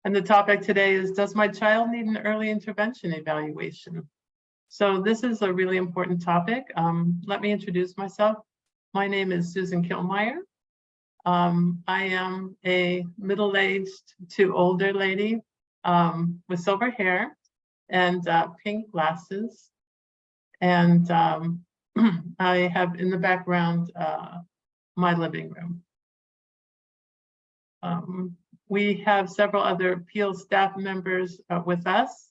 And the topic today is, does my child need an early intervention evaluation? So this is a really important topic. Let me introduce myself. My name is Susan Kilmeyer. I am a middle-aged to older lady with silver hair and pink glasses. And I have in the background my living room. We have several other PEAL staff members with us.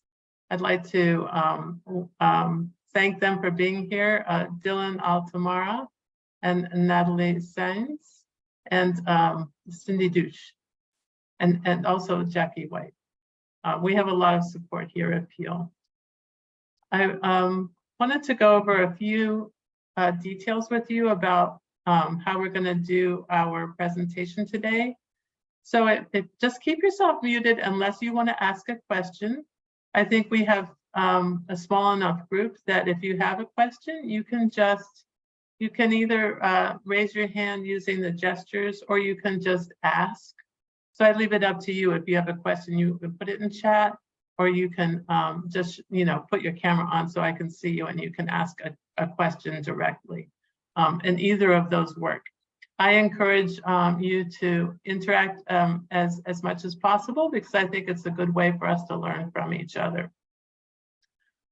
I'd like to thank them for being here, Dylan Altamara and Natalie Sainz and Cindy Douche, and also Jackie White. We have a lot of support here at PEAL. I wanted to go over a few details with you about how we're going to do our presentation today. So just keep yourself muted unless you want to ask a question. I think we have a small enough group that if you have a question, you can either raise your hand using the gestures, or you can just ask. So I leave it up to you. If you have a question, you can put it in chat, or you can just put your camera on so I can see you and you can ask a question directly. And either of those work. I encourage you to interact as much as possible, because I think it's a good way for us to learn from each other.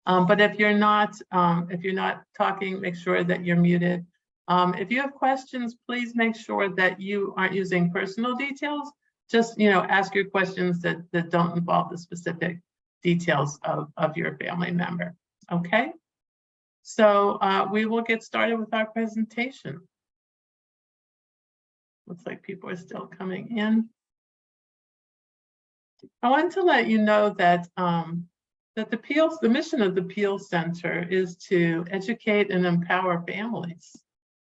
But if you're not talking, make sure that you're muted. If you have questions, please make sure that you aren't using personal details. Just ask your questions that don't involve the specific details of your family member. Okay, so we will get started with our presentation. Looks like people are still coming in. I wanted to let you know that the mission of the PEAL Center is to educate and empower families,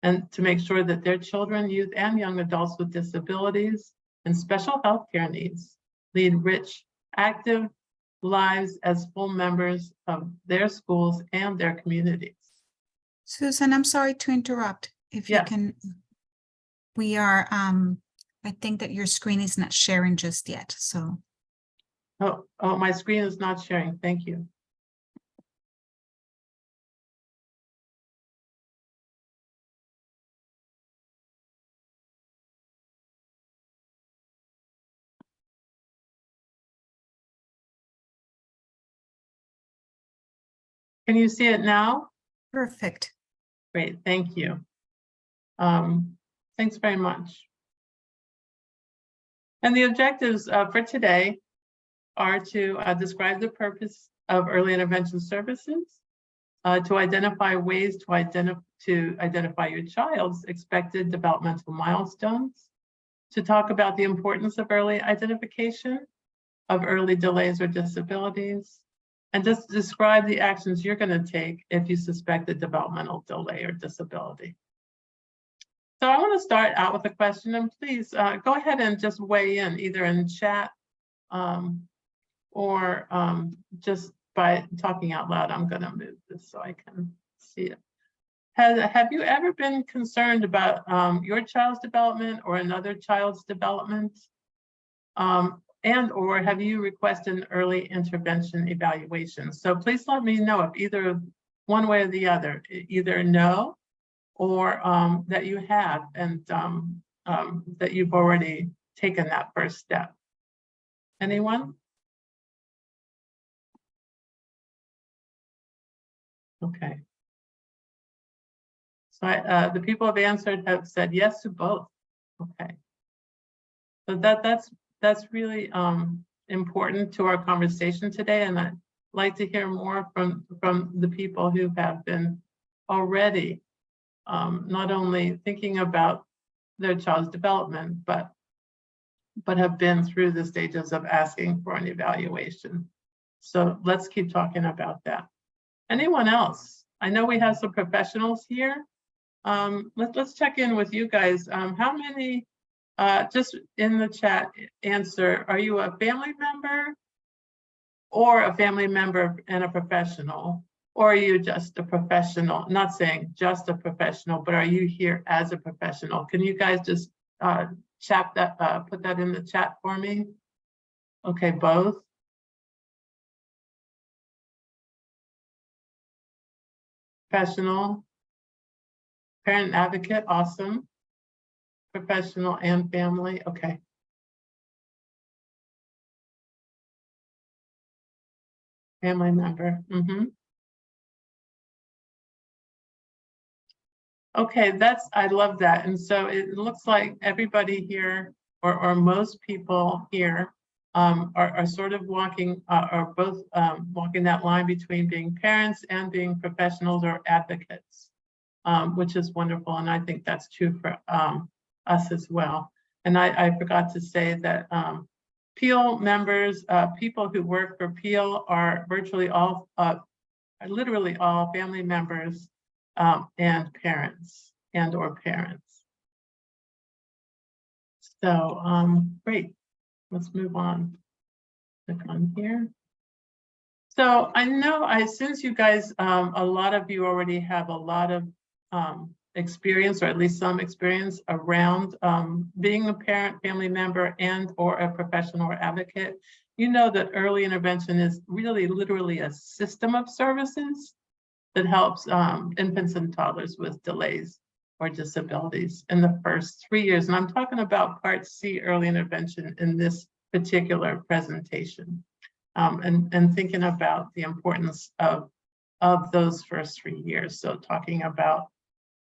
and to make sure that their children, youth, and young adults with disabilities and special health care needs lead rich, active lives as full members of their schools and their communities. Susan, I'm sorry to interrupt. If you can, we are, I think that your screen is not sharing just yet, so. Oh, my screen is not sharing. Thank you. Can you see it now? Perfect. Great, thank you. Thanks very much. And the objectives for today are to describe the purpose of early intervention services, to identify ways to identify your child's expected developmental milestones, to talk about the importance of early identification of early delays or disabilities, and just describe the actions you're going to take if you suspect a developmental delay or disability. So I want to start out with a question, and please go ahead and just weigh in, either in chat or just by talking out loud. I'm going to move this so I can see it. Have you ever been concerned about your child's development or another child's development? And or have you requested an early intervention evaluation? So please let me know if either one way or the other, either no or that you have, and that you've already taken that first step. Anyone? Okay. So the people have answered, have said yes to both. Okay. So that's really important to our conversation today, and I'd like to hear more from the people who have been already not only thinking about their child's development, but have been through the stages of asking for an evaluation. So let's keep talking about that. Anyone else? I know we have some professionals here. Let's check in with you guys. How many, just in the chat, answer, are you a family member or a family member and a professional? Or are you just a professional? Not saying just a professional, but are you here as a professional? Can you guys just chat that, put that in the chat for me? Okay, both. Professional, parent advocate, awesome. Professional and family, okay. Family member, Okay, I love that. And so it looks like everybody here, or most people here, are sort of walking, are both walking that line between being parents and being professionals or advocates, which is wonderful. And I think that's true for us as well. And I forgot to say that PEAL members, people who work for PEAL are virtually all, literally all family members and parents or parents. So great, let's move on. Click on here. So I know since you guys, a lot of you already have a lot of experience, or at least some experience around being a parent, family member, and or a professional or advocate. You know that early intervention is really literally a system of services that helps infants and toddlers with delays or disabilities in the first 3 years. And I'm talking about Part C, early intervention, in this particular presentation, and thinking about the importance of those first 3 years. So talking about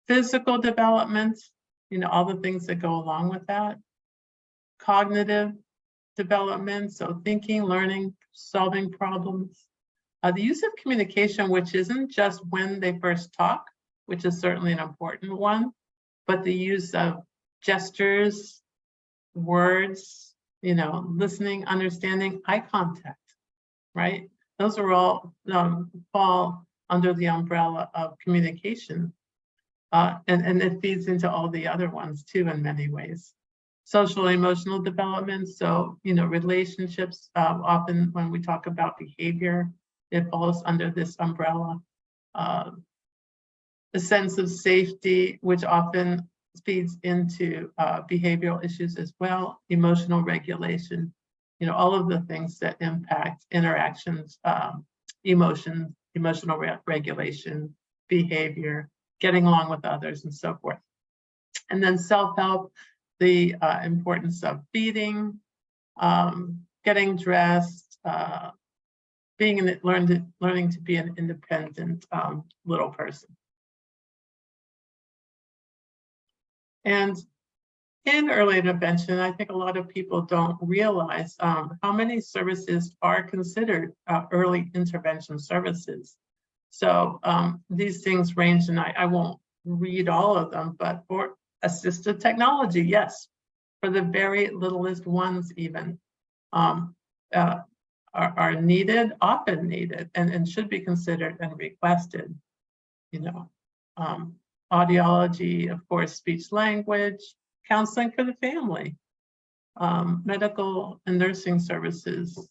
physical development, all the things that go along with that, cognitive development, so thinking, learning, solving problems, the use of communication, which isn't just when they first talk, which is certainly an important one, but the use of gestures, words, listening, understanding, eye contact, right? Those are all fall under the umbrella of communication. And it feeds into all the other ones too in many ways. Social emotional development, so relationships, often when we talk about behavior, it falls under this umbrella. A sense of safety, which often feeds into behavioral issues as well. Emotional regulation, all of the things that impact interactions, emotions, emotional regulation, behavior, getting along with others, and so forth. And then self-help, the importance of feeding, getting dressed, learning to be an independent little person. And in early intervention, I think a lot of people don't realize how many services are considered early intervention services. So these things range, and I won't read all of them, but for assistive technology, yes, for the very littlest ones even, are needed, often needed, and should be considered and requested. Audiology, of course, speech language, counseling for the family, medical and nursing services,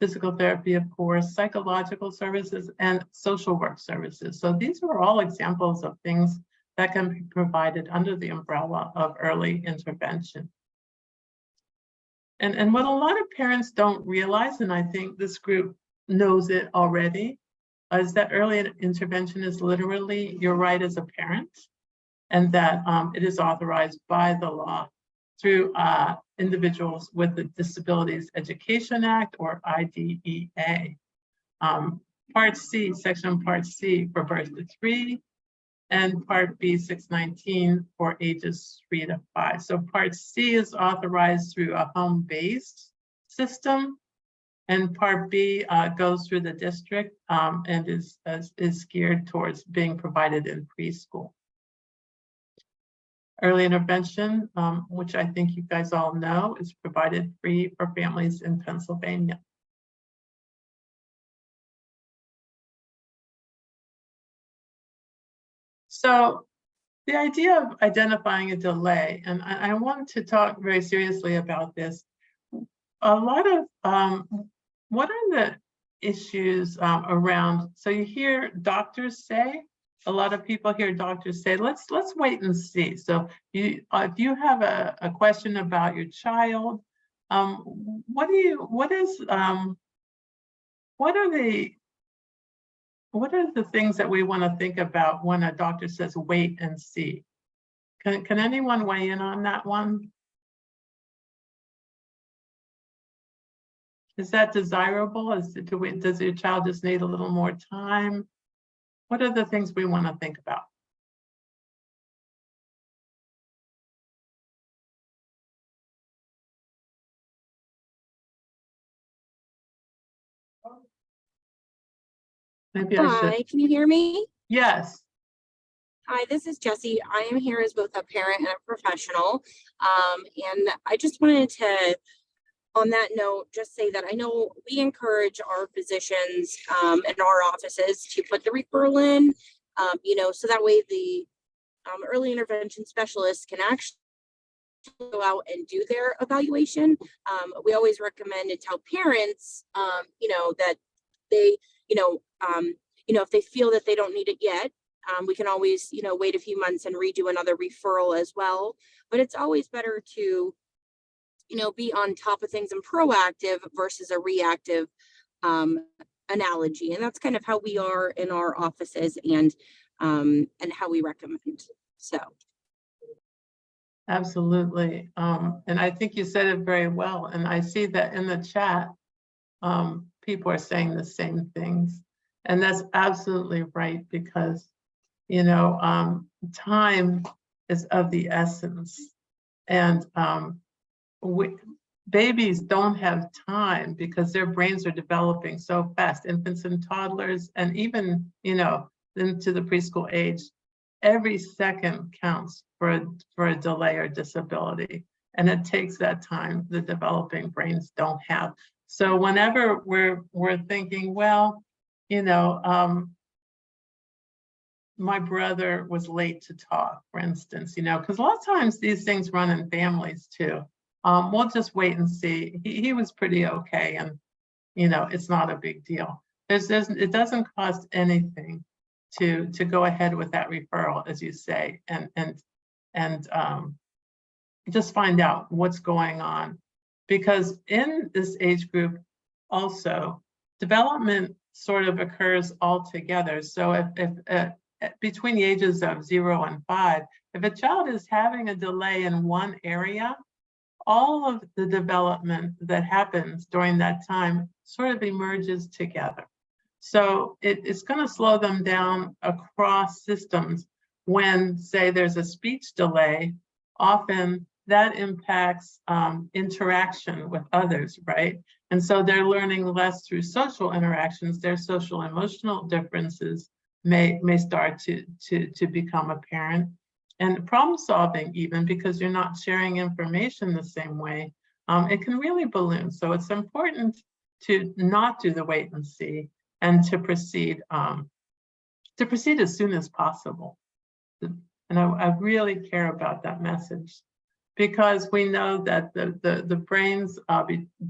physical therapy, of course, psychological services, and social work services. So these are all examples of things that can be provided under the umbrella of early intervention. And what a lot of parents don't realize, and I think this group knows it already, is that early intervention is literally your right as a parent, and that it is authorized by the law through Individuals with the Disabilities Education Act, or IDEA. Part C, Section Part C for birth to 3, and Part B 619 for ages 3 to 5. So Part C is authorized through a home-based system, and Part B goes through the district and is geared towards being provided in preschool. Early intervention, which I think you guys all know, is provided free for families in Pennsylvania. So the idea of identifying a delay, and I want to talk very seriously about this. A lot of, what are the issues around, so you hear doctors say a lot of people hear doctors say, let's wait and see. So if you have a question about your child, what are the things that we want to think about when a doctor says wait and see? Can anyone weigh in on that one? Is that desirable? Does your child just need a little more time? What are the things we want to think about? Maybe I should. Hi, can you hear me? Yes. Hi, this is Jessie. I am here as both a parent and a professional. And I just wanted to, on that note, just say that I know we encourage our physicians in our offices to put the referral in, so that way the early intervention specialists can actually go out and do their evaluation. We always recommend and tell parents, that they, if they feel that they don't need it yet, we can always, wait a few months and redo another referral as well. But it's always better to, be on top of things and proactive versus a reactive analogy. And that's kind of how we are in our offices and how we recommend. So. Absolutely. And I think you said it very well. And I see that in the chat, people are saying the same things. And that's absolutely right, because, time is of the essence. And babies don't have time because their brains are developing so fast. Infants and toddlers, and even, into the preschool age, every second counts for a delay or disability. And it takes that time the developing brains don't have. So whenever we're thinking, well, my brother was late to talk, for instance, because a lot of times these things run in families too. We'll just wait and see. He was pretty okay, and it's not a big deal. It doesn't cost anything to go ahead with that referral, as you say, and just find out what's going on. Because in this age group also, development sort of occurs all together. So if between the ages of 0 and 5, if a child is having a delay in one area, all of the development that happens during that time sort of emerges together. So it's going to slow them down across systems. When, say, there's a speech delay, often that impacts interaction with others, right? And so they're learning less through social interactions. Their social emotional differences may start to become apparent. And problem solving, even because you're not sharing information the same way, it can really balloon. So it's important to not do the wait and see, and to proceed as soon as possible. And I really care about that message, because we know that the brain's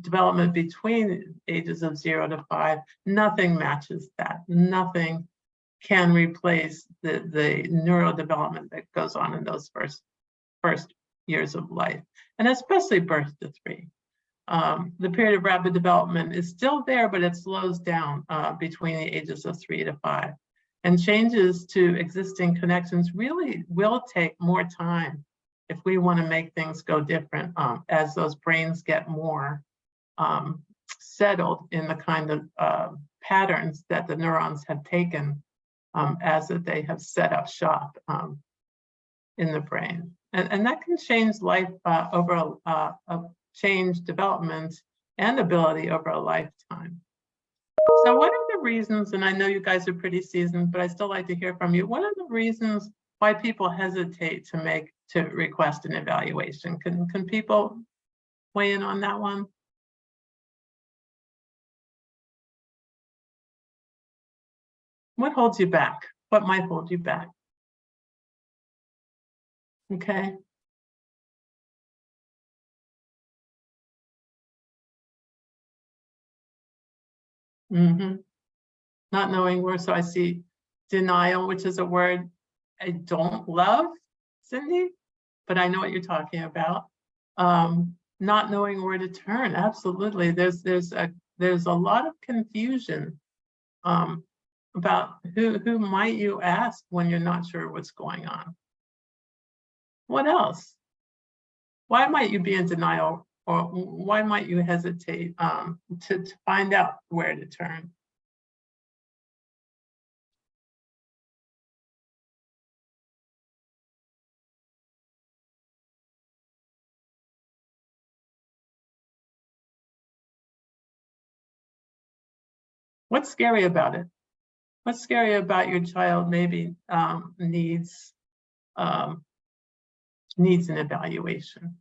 development between ages of 0 to 5, nothing matches that. Nothing can replace the neurodevelopment that goes on in those first years of life, and especially birth to 3. The period of rapid development is still there, but it slows down between the ages of 3 to 5. And changes to existing connections really will take more time if we want to make things go different, as those brains get more settled in the kind of patterns that the neurons have taken as that they have set up shop in the brain. And that can change life over change development and ability over a lifetime. So what are the reasons, and I know you guys are pretty seasoned, but I still like to hear from you. What are the reasons why people hesitate to request an evaluation? Can people weigh in on that one? What holds you back? What might hold you back? Okay. Not knowing where, so I see denial, which is a word I don't love, Cindy, but I know what you're talking about. Not knowing where to turn, absolutely. There's a lot of confusion about who might you ask when you're not sure what's going on. What else? Why might you be in denial, or why might you hesitate to find out where to turn? What's scary about it? What's scary about your child maybe needs an evaluation?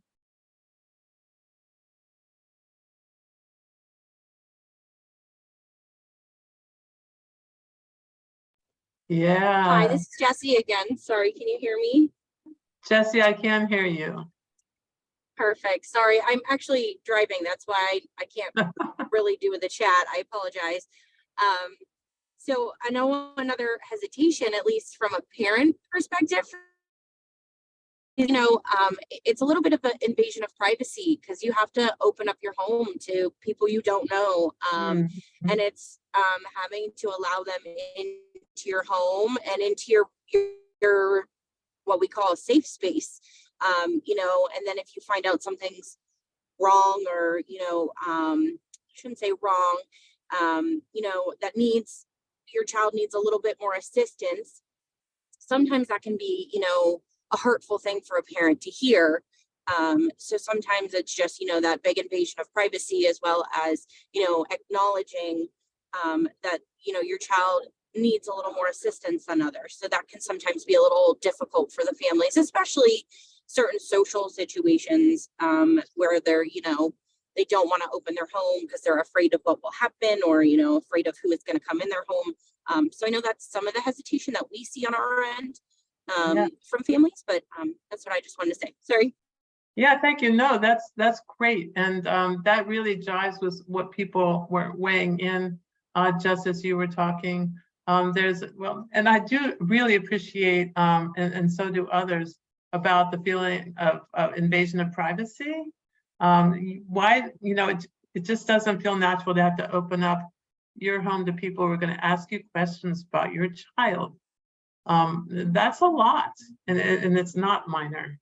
Yeah. Hi, this is Jessie again. Sorry, can you hear me? Jessie, I can hear you. Perfect. Sorry, I'm actually driving. That's why I can't really do the chat. I apologize. So I know another hesitation, at least from a parent perspective, it's a little bit of an invasion of privacy because you have to open up your home to people you don't know. And it's having to allow them into your home and into your what we call a safe space. And then if you find out something's wrong or, I shouldn't say wrong, that your child needs a little bit more assistance. Sometimes that can be, a hurtful thing for a parent to hear. So sometimes it's just, that big invasion of privacy, as well as, acknowledging that, your child needs a little more assistance than others. So that can sometimes be a little difficult for the families, especially certain social situations where they're, they don't want to open their home because they're afraid of what will happen, or, afraid of who is going to come in their home. So I know that's some of the hesitation that we see on our end from families, but that's what I just wanted to say. Sorry. Yeah, thank you. No, that's great. And that really jives with what people were weighing in just as you were talking. And I do really appreciate, and so do others, about the feeling of invasion of privacy. Why, it just doesn't feel natural to have to open up your home to people who are going to ask you questions about your child. That's a lot, and it's not minor.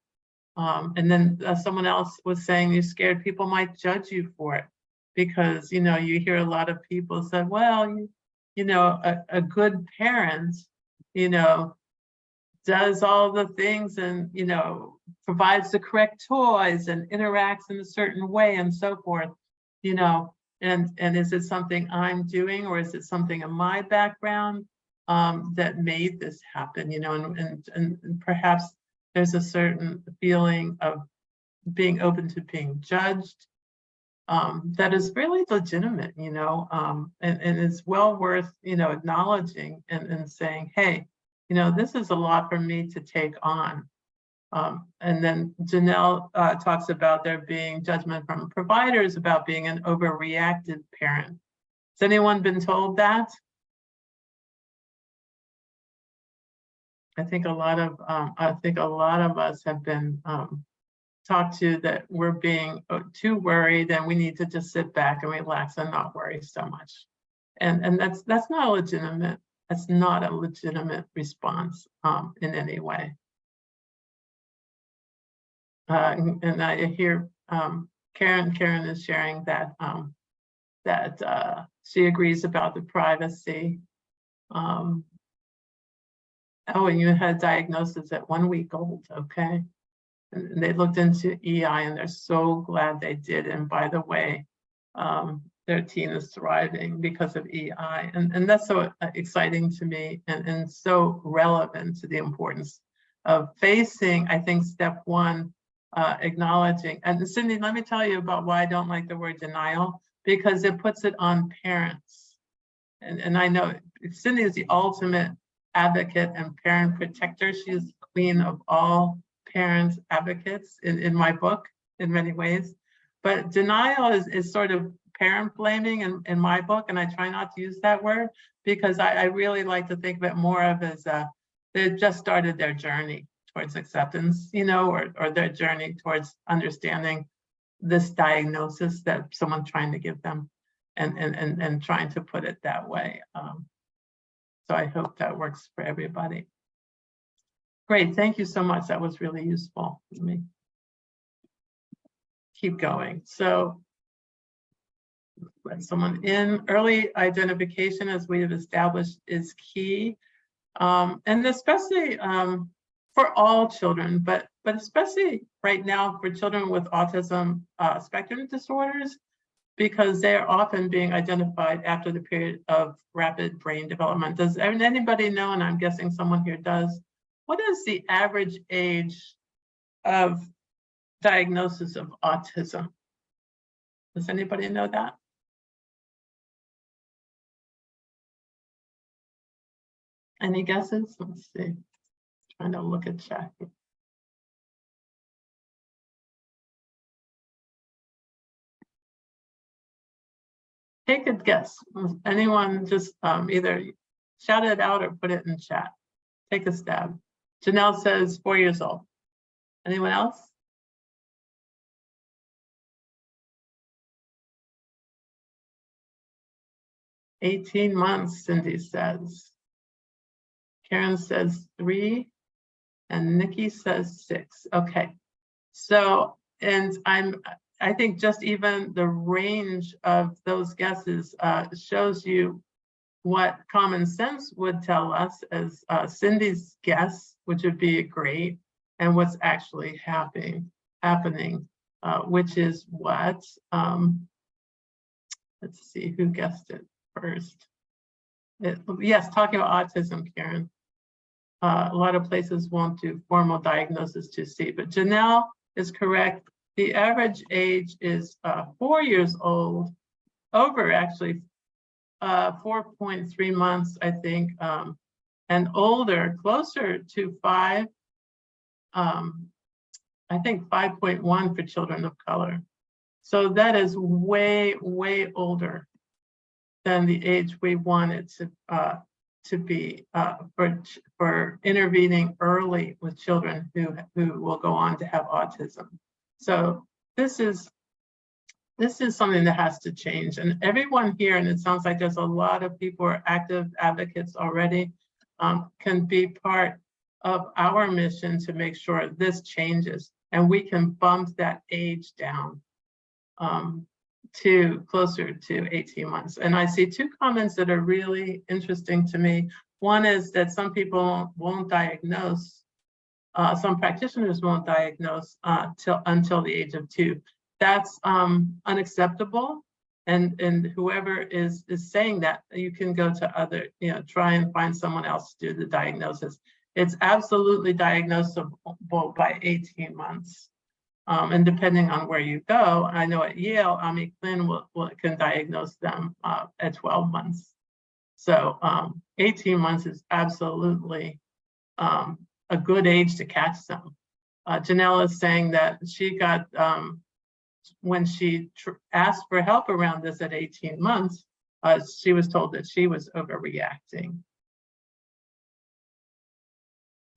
And then someone else was saying you're scared people might judge you for it, because you hear a lot of people say, well, a good parent, does all the things and provides the correct toys and interacts in a certain way and so forth, and is it something I'm doing, or is it something in my background that made this happen, and perhaps there's a certain feeling of being open to being judged that is really legitimate, and it's well worth, acknowledging and saying, hey, this is a lot for me to take on. And then Janelle talks about there being judgment from providers about being an overreactive parent. Has anyone been told that? I think a lot of us have been talked to that we're being too worried, and we need to just sit back and relax and not worry so much. And that's not legitimate. That's not a legitimate response in any way. And I hear Karen is sharing that she agrees about the privacy. Oh, and you had diagnosis at 1 week old, okay? And they looked into EI, and they're so glad they did. And by the way, their teen is thriving because of EI. And that's so exciting to me, and so relevant to the importance of facing, I think, step one, acknowledging. And Cindy, let me tell you about why I don't like the word denial, because it puts it on parents. And I know Cindy is the ultimate advocate and parent protector. She is the queen of all parents advocates in my book in many ways. But denial is sort of parent blaming in my book, and I try not to use that word because I really like to think of it more of as they just started their journey towards acceptance, you know, or their journey towards understanding this diagnosis that someone's trying to give them, and trying to put it that way. So I hope that works for everybody. Great, thank you so much. That was really useful. Let me keep going. So let someone in. Early identification, as we have established, is key, and especially for all children, but especially right now for children with autism spectrum disorders, because they're often being identified after the period of rapid brain development. Does anybody know, and I'm guessing someone here does, what is the average age of diagnosis of autism? Does anybody know that? Any guesses? Let's see. Trying to look at chat. Take a guess. Anyone just either shout it out or put it in chat. Take a stab. Janelle says 4 years old. Anyone else? "18 months, Cindy says. Karen says 3, and Nikki says 6. Okay, so, and I think just even the range of those guesses shows you what common sense would tell us as Cindy's guess, which would be great, and what's actually happening, which is what, let's see who guessed it first. Yes, talking about autism, Karen. A lot of places won't do formal diagnosis to see, but Janelle is correct. The average age is 4 years old, over actually 4.3 months, I think, and older, closer to 5. I think 5.1 for children of color. So that is way, way older than the age we wanted to be for intervening early with children who will go on to have autism. So this is something that has to change, and everyone here, and it sounds like there's a lot of people who are active advocates already, can be part of our mission to make sure this changes and we can bump that age down to closer to 18 months. And I see 2 comments that are really interesting to me. One is that some people won't diagnose, some practitioners won't diagnose until the age of 2. That's unacceptable. And whoever is saying that, you can go to other, try and find someone else to do the diagnosis. It's absolutely diagnosable by 18 months. And depending on where you go, I know at Yale, Ami Klin can diagnose them at 12 months. So 18 months is absolutely a good age to catch them. Janelle is saying that she got, when she asked for help around this at 18 months, she was told that she was overreacting.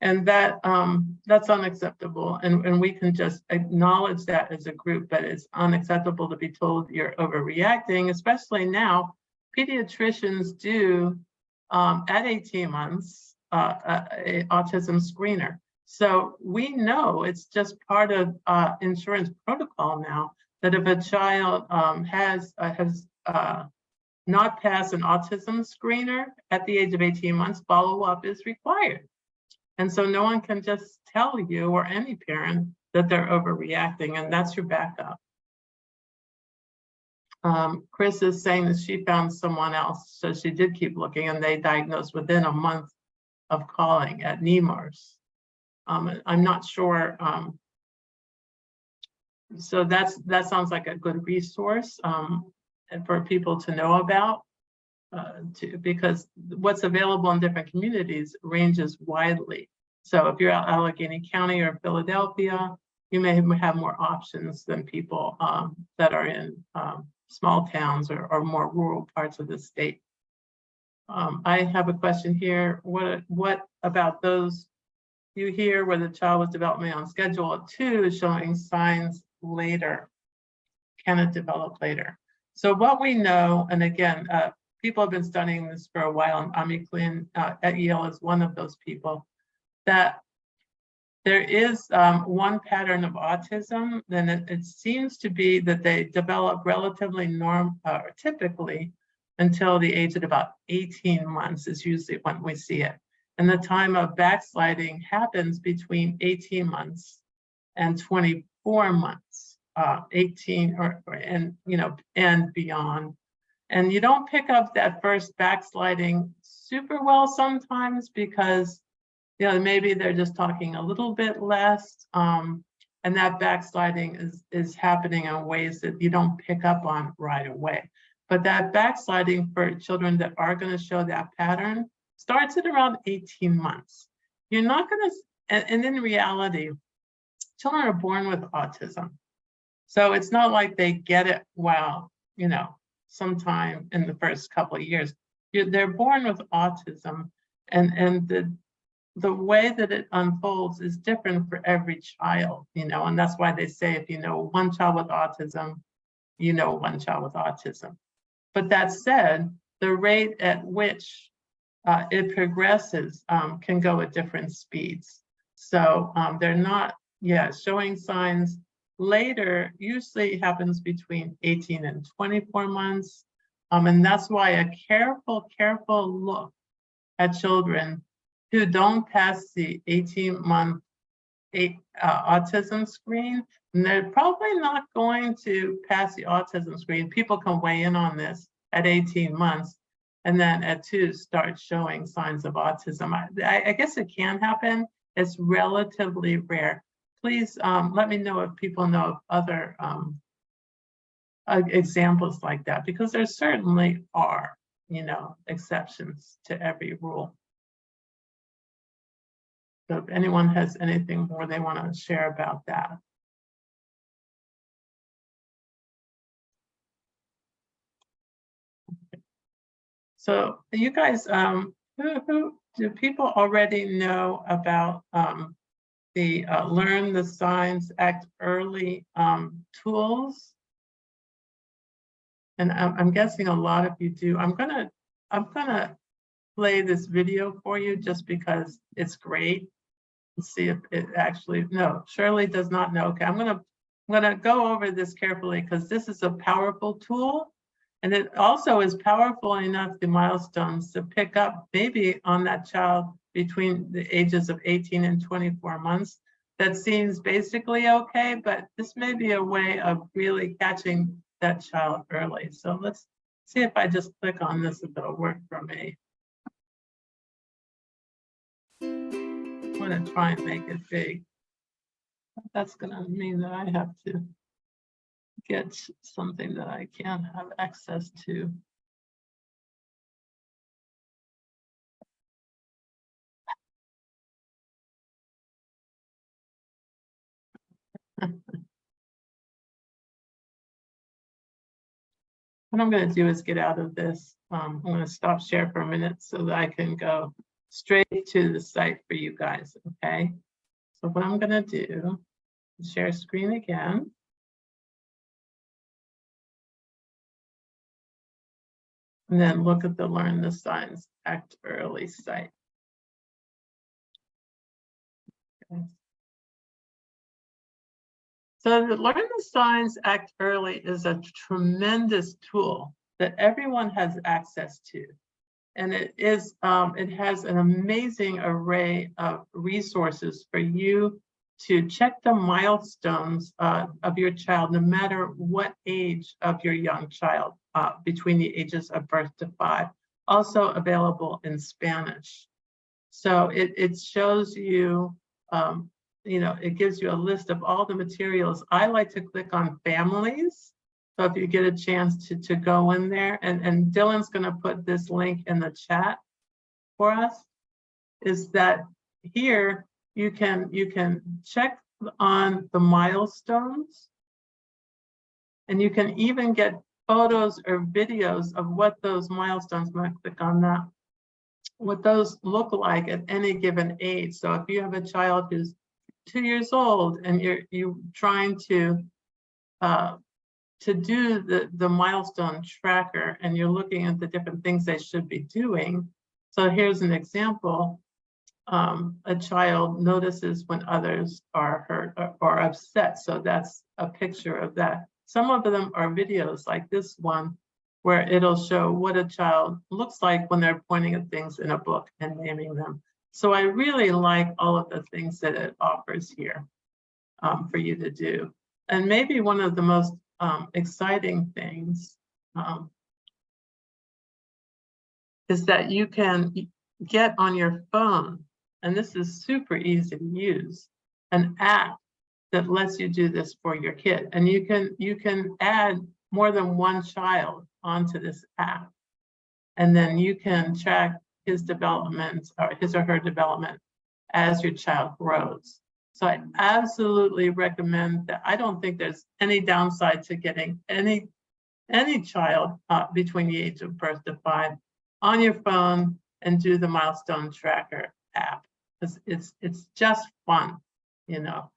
And that's unacceptable. And we can just acknowledge that as a group, but it's unacceptable to be told you're overreacting, especially now. Pediatricians do, at 18 months, an autism screener. So we know it's just part of insurance protocol now that if a child has not passed an autism screener at the age of 18 months, follow-up is required. And so no one can just tell you or any parent that they're overreacting, and that's your backup. Chris is saying that she found someone else, so she did keep looking, and they diagnosed within a month of calling at Nemours. I'm not sure. So that sounds like a good resource for people to know about, because what's available in different communities ranges widely. So if you're out Allegheny County or Philadelphia, you may have more options than people that are in small towns or more rural parts of the state. I have a question here. What about those you hear where the child was developmentally on schedule at 2 is showing signs later? Can it develop later? So what we know, and again, people have been studying this for a while, and Ami Klin at Yale is one of those people, that there is one pattern of autism, then it seems to be that they develop relatively typically until the age of about 18 months is usually when we see it. And the time of backsliding happens between 18 months and 24 months, 18 and beyond. And you don't pick up that first backsliding super well sometimes because maybe they're just talking a little bit less, and that backsliding is happening in ways that you don't pick up on right away. But that backsliding for children that are going to show that pattern starts at around 18 months. You're not going to, and in reality, children are born with autism. So it's not like they get it sometime in the first couple of years. They're born with autism, and the way that it unfolds is different for every child, and that's why they say if you know one child with autism, you know one child with autism. But that said, the rate at which it progresses can go at different speeds. So they're not, showing signs later usually happens between 18 and 24 months. And that's why a careful look at children who don't pass the 18-month autism screen, and they're probably not going to pass the autism screen. People can weigh in on this at 18 months, and then at 2 start showing signs of autism. I guess it can happen. It's relatively rare. Please let me know if people know of other examples like that, because there certainly are, exceptions to every rule. So if anyone has anything more they want to share about that. So you guys, who do people already know about the Learn the Signs, Act Early tools? And I'm guessing a lot of you do. I'm gonna play this video for you just because it's great. Let's see if it actually, no, Shirley does not know. Okay, I'm gonna go over this carefully because this is a powerful tool. And it also is powerful enough, the milestones, to pick up maybe on that child between the ages of 18 and 24 months. That seems basically okay, but this may be a way of really catching that child early. So let's see if I just click on this, if it'll work for me. I'm gonna try and make it big. That's gonna mean that I have to get something that I can't have access to. What I'm going to do is get out of this. I'm going to stop share for a minute so that I can go straight to the site for you guys, okay? So what I'm going to do is share screen again. And then look at the Learn the Signs, Act Early site. Okay. So the Learn the Signs, Act Early is a tremendous tool that everyone has access to. And it has an amazing array of resources for you to check the milestones of your child, no matter what age of your young child, between the ages of birth to 5. Also available in Spanish. So it shows you, it gives you a list of all the materials. I like to click on families. So if you get a chance to go in there, and Dylan's going to put this link in the chat for us, is that here you can check on the milestones, and you can even get photos or videos of what those milestones, I'm gonna click on that, what those look like at any given age. So if you have a child who's 2 years old and you're trying to do the milestone tracker and you're looking at the different things they should be doing. So here's an example. A child notices when others are hurt or upset. So that's a picture of that. Some of them are videos like this one, where it'll show what a child looks like when they're pointing at things in a book and naming them. So I really like all of the things that it offers here for you to do. And maybe one of the most exciting things is that you can get on your phone, and this is super easy to use, an app that lets you do this for your kid. And you can add more than one child onto this app. And then you can track his development or his or her development as your child grows. So I absolutely recommend that. I don't think there's any downside to getting any child between the age of birth to 5 on your phone and do the milestone tracker app. It's just fun, you know.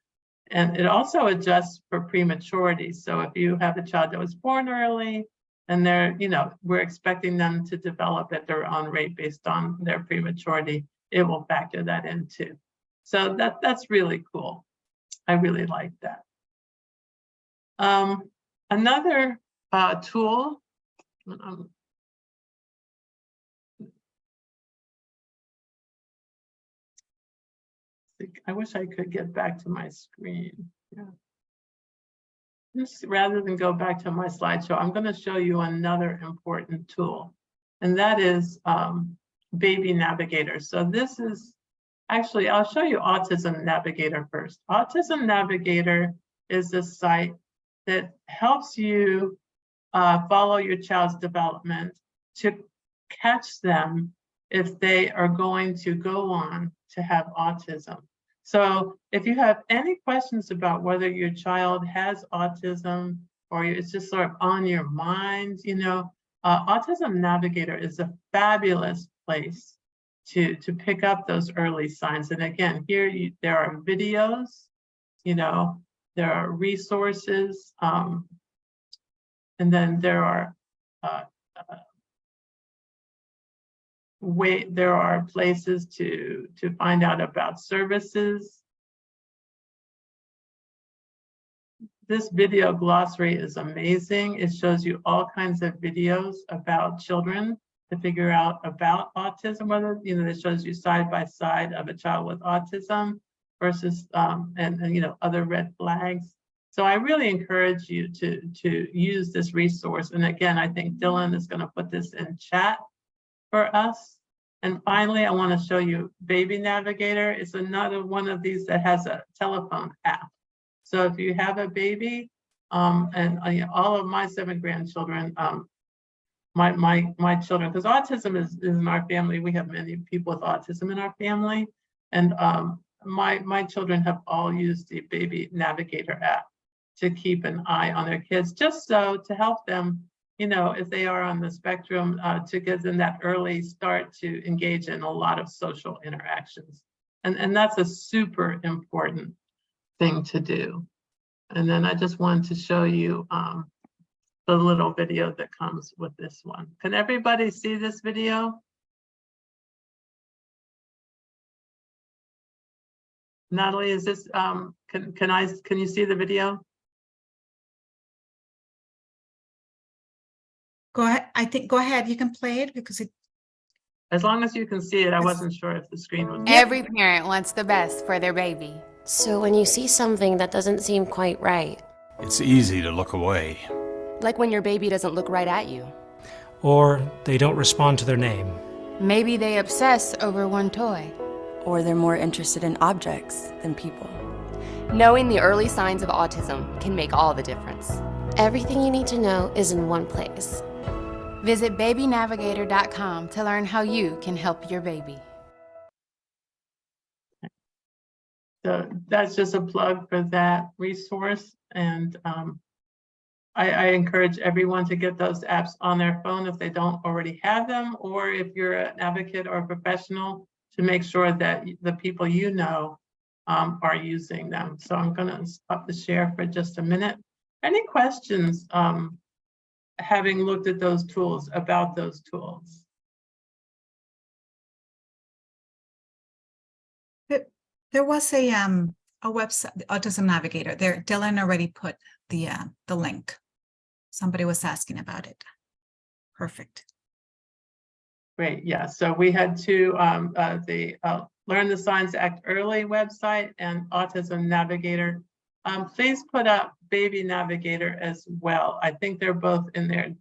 And it also adjusts for prematurity. So if you have a child that was born early and they're, you know, we're expecting them to develop at their own rate based on their prematurity, it will factor that in too. So that's really cool. I really like that. Another tool, I wish I could get back to my screen. Yeah. Just rather than go back to my slideshow, I'm going to show you another important tool, and that is Baby Navigator. So this is actually, I'll show you Autism Navigator first. Autism Navigator is a site that helps you follow your child's development to catch them if they are going to go on to have autism. So if you have any questions about whether your child has autism or it's just sort of on your mind, you know, Autism Navigator is a fabulous place to pick up those early signs. And again, here there are videos, you know, there are resources, and then there are there are places to find out about services. This video glossary is amazing. It shows you all kinds of videos about children to figure out about autism, whether, you know, it shows you side by side of a child with autism versus and you know, other red flags. So I really encourage you to use this resource. And again, I think Dylan is going to put this in chat for us. And finally, I want to show you Baby Navigator. It's another one of these that has a telephone app. So if you have a baby, and all of my 7 grandchildren, my children, because autism is in our family. We have many people with autism in our family, and my children have all used the Baby Navigator app to keep an eye on their kids, just so to help them, you know, if they are on the spectrum, to give them that early start to engage in a lot of social interactions. And that's a super important thing to do. And then I just wanted to show you the little video that comes with this one. Can everybody see this video? Natalie, is this, can you see the video? Go ahead. I think, go ahead. You can play it because it. As long as you can see it, I wasn't sure if the screen was. Every parent wants the best for their baby. So when you see something that doesn't seem quite right, it's easy to look away. Like when your baby doesn't look right at you. Or they don't respond to their name. Maybe they obsess over one toy. Or they're more interested in objects than people. Knowing the early signs of autism can make all the difference. everything you need to know is in one place. Visit babynavigator.com to learn how you can help your baby. So that's just a plug for that resource. And I encourage everyone to get those apps on their phone if they don't already have them, or if you're an advocate or a professional, to make sure that the people you know are using them. So I'm going to stop the share for just a minute. Any questions having looked at those tools, about those tools? There was a website, the Autism Navigator. There, Dylan already put the link. Somebody was asking about it. Perfect. Great, yeah. So we had two, the Learn the Signs Act Early website and Autism Navigator. Please put up Baby Navigator as well. I think they're both in there,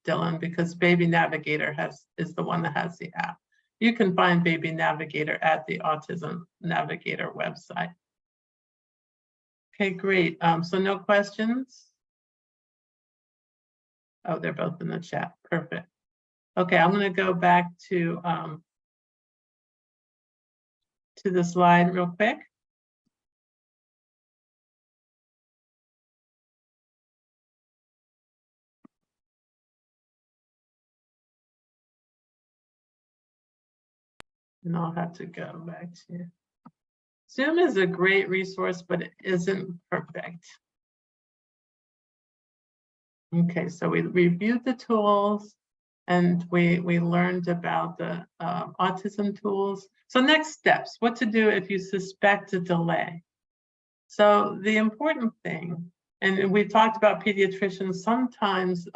Dylan, because Baby Navigator is the one that has the app. You can find Baby Navigator at the Autism Navigator website. Okay, great. So no questions? Oh, they're both in the chat. Perfect. Okay, I'm going to go back to the slide real quick. And I'll have to go back to Zoom is a great resource, but it isn't perfect. Okay, so we reviewed the tools and we learned about the autism tools. So next steps, what to do if you suspect a delay. So the important thing, and we've talked about pediatricians sometimes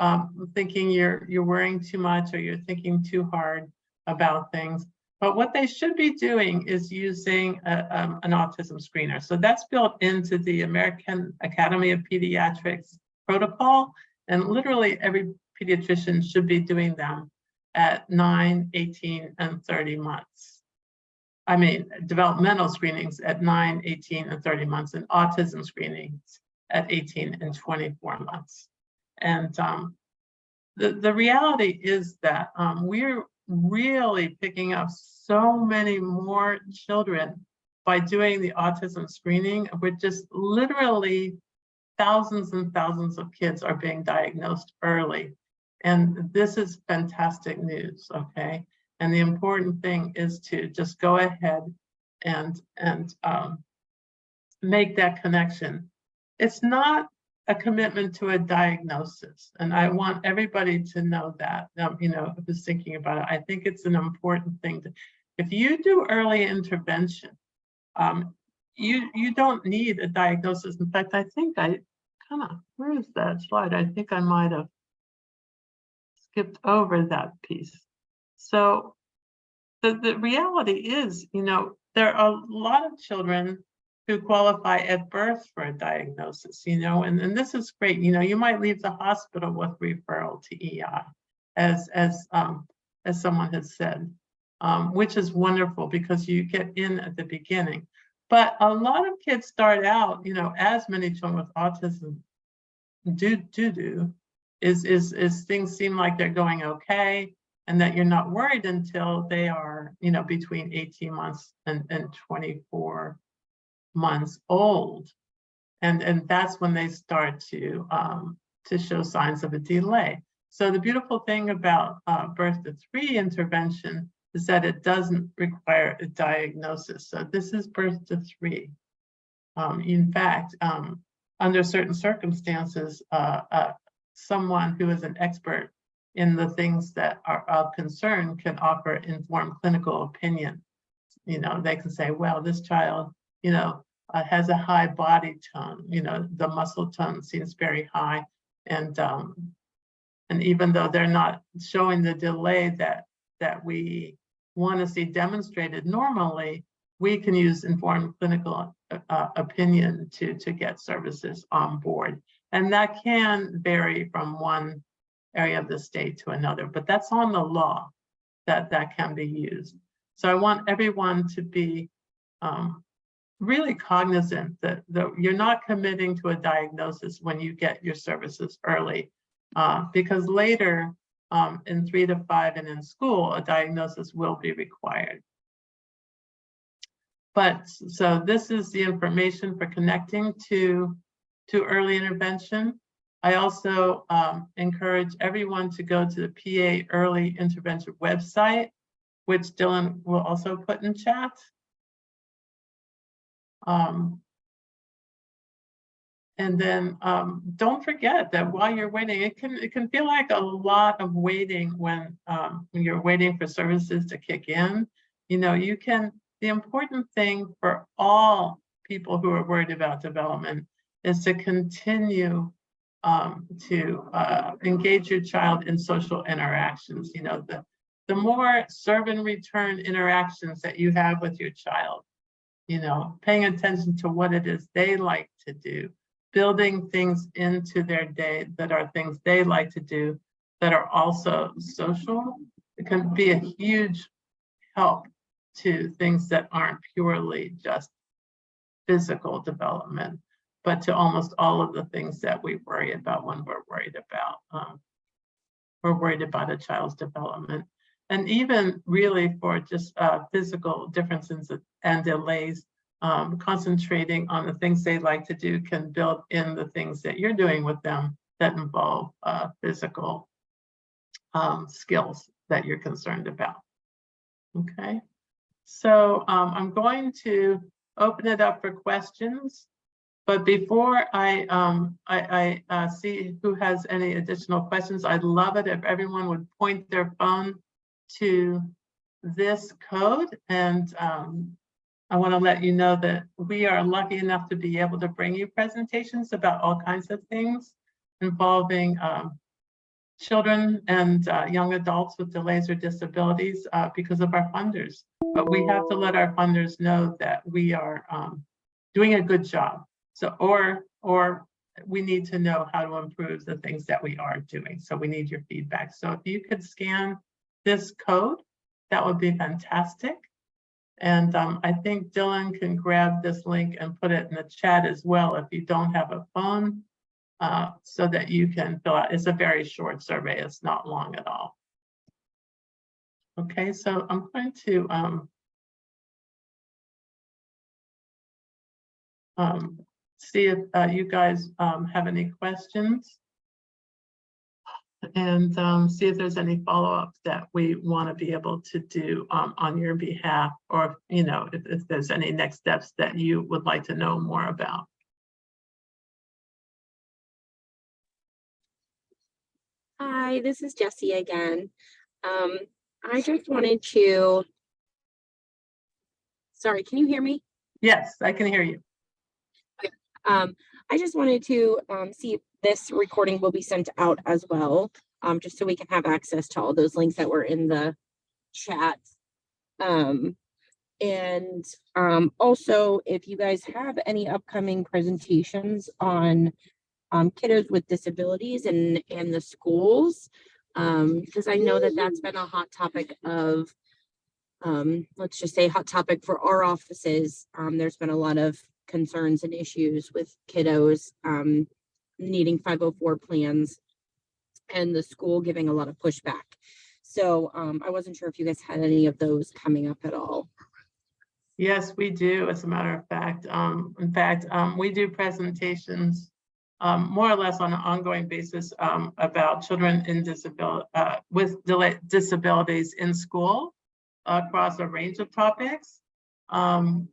thinking you're worrying too much or you're thinking too hard about things. But what they should be doing is using an autism screener. So that's built into the American Academy of Pediatrics protocol. And literally every pediatrician should be doing them at 9, 18, and 30 months. I mean, developmental screenings at 9, 18, and 30 months, and autism screenings at 18 and 24 months. And the reality is that we're really picking up so many more children by doing the autism screening. We're just literally thousands and thousands of kids are being diagnosed early. And this is fantastic news, okay? And the important thing is to just go ahead and make that connection. It's not a commitment to a diagnosis. And I want everybody to know that, you know, who's thinking about it. I think it's an important thing to, if you do early intervention, you don't need a diagnosis. In fact, I think where is that slide? I think I might have skipped over that piece. So the reality is, you know, there are a lot of children who qualify at birth for a diagnosis, you know, and this is great. You know, you might leave the hospital with referral to EI, as someone has said, which is wonderful because you get in at the beginning. But a lot of kids start out, you know, as many children with autism do, is things seem like they're going okay, and that you're not worried until they are, you know, between 18 months and 24 months old, and that's when they start to show signs of a delay. So the beautiful thing about birth to 3 intervention is that it doesn't require a diagnosis. So this is birth to 3. In fact, under certain circumstances, someone who is an expert in the things that are of concern can offer informed clinical opinion. You know, they can say, well, this child, you know, has a high body tone, you know, the muscle tone seems very high. And even though they're not showing the delay that we want to see demonstrated normally, we can use informed clinical opinion to get services on board. And that can vary from one area of the state to another, but that's on the law that can be used. So I want everyone to be really cognizant that you're not committing to a diagnosis when you get your services early, because later in 3 to 5 and in school, a diagnosis will be required. But so this is the information for connecting to early intervention. I also encourage everyone to go to the PA Early Intervention website, which Dylan will also put in chat. And then don't forget that while you're waiting, it can feel like a lot of waiting when you're waiting for services to kick in. You know, the important thing for all people who are worried about development is to continue to engage your child in social interactions. You know, the more serve and return interactions that you have with your child, you know, paying attention to what it is they like to do, building things into their day that are things they like to do that are also social, it can be a huge help to things that aren't purely just physical development, but to almost all of the things that we worry about when we're worried about a child's development. And even really for just physical differences and delays, concentrating on the things they like to do can build in the things that you're doing with them that involve physical skills that you're concerned about. Okay, so I'm going to open it up for questions, but before I see who has any additional questions, I'd love it if everyone would point their phone to this code, and I want to let you know that we are lucky enough to be able to bring you presentations about all kinds of things involving children and young adults with delays or disabilities because of our funders. But we have to let our funders know that we are doing a good job. So, or we need to know how to improve the things that we are doing. So we need your feedback. So if you could scan this code, that would be fantastic. And I think Dylan can grab this link and put it in the chat as well if you don't have a phone, so that you can fill out. It's a very short survey. It's not long at all. Okay, so I'm going to see if you guys have any questions, and see if there's any follow-ups that we want to be able to do on your behalf, or you know, if there's any next steps that you would like to know more about. Hi, this is Jessie again. I just wanted to, sorry, can you hear me? Yes, I can hear you. I just wanted to see if this recording will be sent out as well, just so we can have access to all those links that were in the chat. And also, if you guys have any upcoming presentations on kiddos with disabilities and the schools, because I know that that's been a hot topic of, let's just say hot topic for our offices. There's been a lot of concerns and issues with kiddos needing 504 plans and the school giving a lot of pushback. So I wasn't sure if you guys had any of those coming up at all. Yes, we do, as a matter of fact. In fact, we do presentations more or less on an ongoing basis about children in with disabilities in school across a range of topics. And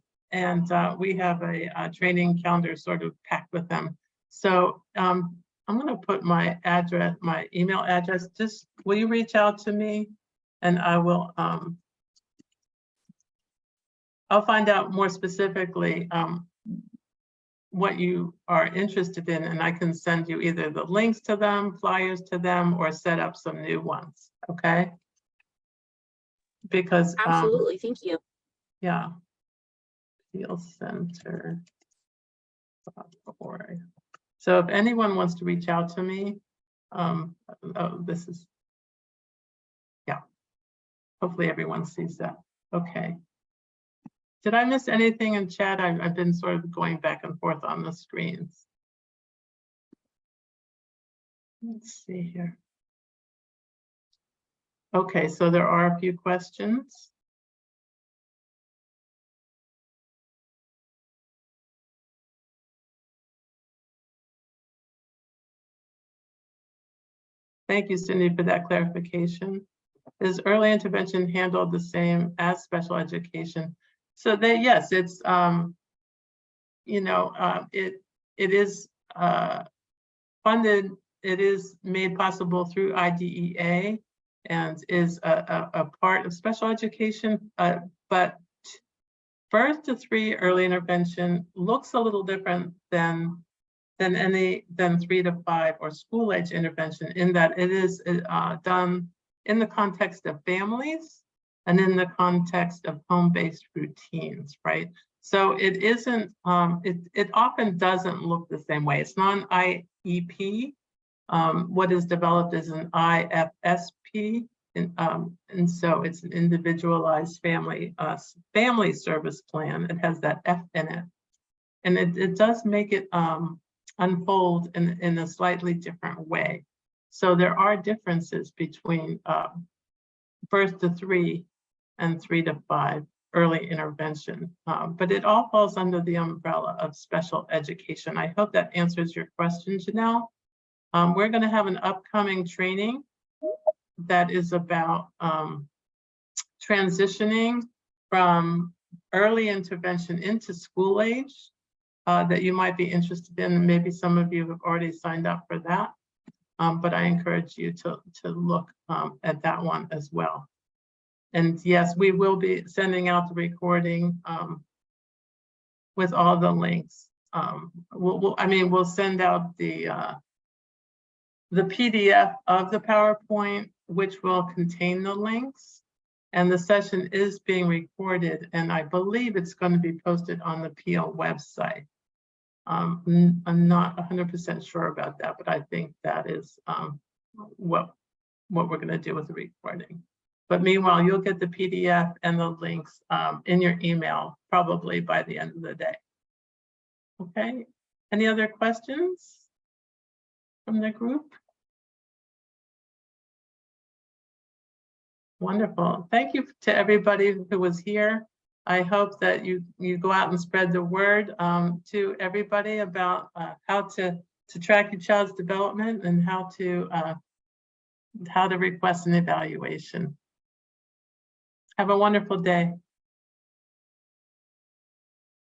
we have a training calendar sort of packed with them. So I'm going to put my address, my email address. Just will you reach out to me, and I will. I'll find out more specifically what you are interested in, and I can send you either the links to them, flyers to them, or set up some new ones. Okay. Because Absolutely, thank you. Yeah. PEAL Center.org. So if anyone wants to reach out to me, oh, this is, yeah. Hopefully everyone sees that. Okay. Did I miss anything in chat? I've been sort of going back and forth on the screens. Let's see here. Okay, so there are a few questions. Thank you, Cindy, for that clarification. Is early intervention handled the same as special education? So yes, it's, you know, it is funded, it is made possible through IDEA and is a part of special education, but birth to 3 early intervention looks a little different than 3 to 5 or school age intervention, in that it is done in the context of families and in the context of home-based routines, right? So it isn't, it often doesn't look the same way. It's not an IEP. What is developed is an IFSP, and so it's an individualized family service plan. It has that F in it, and it does make it unfold in a slightly different way. So there are differences between birth to 3 and 3 to 5 early intervention, but it all falls under the umbrella of special education. I hope that answers your question, Janelle. We're going to have an upcoming training that is about transitioning from early intervention into school age that you might be interested in. Maybe some of you have already signed up for that, but I encourage you to look at that one as well. And yes, we will be sending out the recording with all the links. We'll send out the PDF of the PowerPoint, which will contain the links. And the session is being recorded, and I believe it's going to be posted on the PEAL website. I'm not 100% sure about that, but I think that is what we're going to do with the recording. But meanwhile, you'll get the PDF and the links in your email probably by the end of the day. Okay, any other questions from the group? Wonderful. Thank you to everybody who was here. I hope that you go out and spread the word to everybody about how to track your child's development and how to request an evaluation. Have a wonderful day.